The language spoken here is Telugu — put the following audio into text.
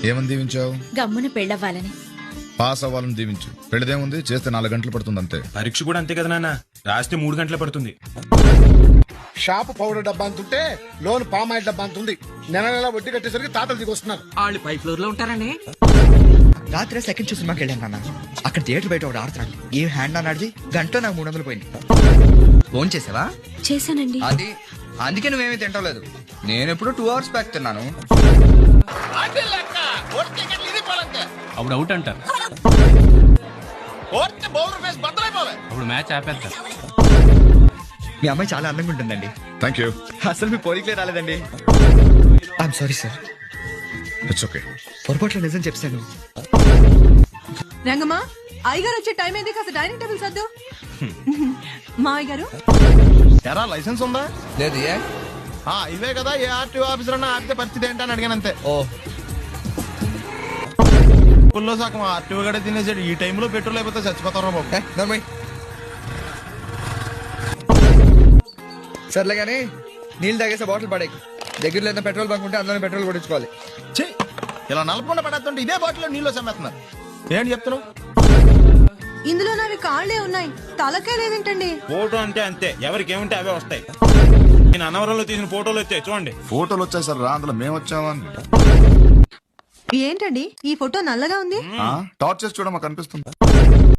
ఏమని దీవించావు? గమ్మున పెళ్ళవ్వాలని. పాస్ అవ్వాలని దీవించు. పెళ్ళదేముంది, చేస్తే 4 గంటలు పడుతుంది అంతే. పరీక్ష కూడా అంతే కదా నాన్న, రాస్తే 3 గంటలే పడుతుంది. షాపు పౌడర్ డబ్బా అంతుంటే లోన్ పామాయిల్ డబ్బా అంతుంది. నెల నెల వడ్డీ కట్టేసరికి తాతలు దిగొస్తున్నారు. వాళ్ళు పై ఫ్లోర్ లో ఉంటారండి. రాత్రి సెకండ్ షో సినిమాకి వెళ్ళాను నాన్న. అక్కడ థియేటర్ బయట ఒకటి ఆడుతున్నాడు. ఏ హ్యాండ్ అని ఆడిది గంటలో నాకు 300 పోయింది. ఫోన్ చేసావా? చేశానండి. అది అందుకే నువ్వేమీ తింటలేదు. నేను ఎప్పుడు 2 hours బ్యాక్ తిన్నాను. అప్పుడు అవుట్ అంటారు, అప్పుడు మ్యాచ్ ఆపేస్తారు. మీ అమ్మాయి చాలా అందంగా ఉంటుందండి. Thank you. అసలు మీ పోలికలే రాలేదండి. I'm sorry sir. It's okay. పొరపాట్లో నిజం చెప్తాను. రంగమ్మా, అయ్యగారు వచ్చే టైం అయింది, కాస్త డైనింగ్ టేబుల్ సర్దు. మా అయ్యగారు ఎరా లైసెన్స్ ఉందా? లేదు. ఏ ఇవే కదా, ఏ ఆర్టీఓ ఆఫీసర్ అన్నా ఆపితే పరిస్థితి ఏంటని అడిగానంతే. ఓ పుల్లో సగం ఆర్టీఓ గడే తినేసాడు. ఈ టైంలో పెట్రోల్ అయిపోతే చచ్చిపోతారా బాబు. నర్మయ్ సర్లే కానీ నీళ్ళు తాగేసే బాటిల్ పడే. దగ్గరలో ఏదైనా పెట్రోల్ బంక్ ఉంటే అందులోనే పెట్రోల్ కొట్టించుకోవాలి. ఛీ, ఇలా నలపకుండా పడేస్తుంటే ఇదే బాటిల్లో నీళ్ళు సమ్మేస్తున్నారు. ఏంటి చెప్తున్నావు? ఇందులో నావి కాళ్లే ఉన్నాయి, తలకే లేదేంటండి? ఫోటో అంటే అంతే, ఎవరికి ఏముంటే అవే వస్తాయి. నేను అన్నవరంలో తీసిన ఫోటోలు వచ్చాయి చూడండి. ఫోటోలు వచ్చాయి సార్, రా అందులో మేము వచ్చామని. ఏంటండి ఈ ఫోటో నల్లగా ఉంది? టార్చ్ చేసి చూడ మాకు అనిపిస్తుంది.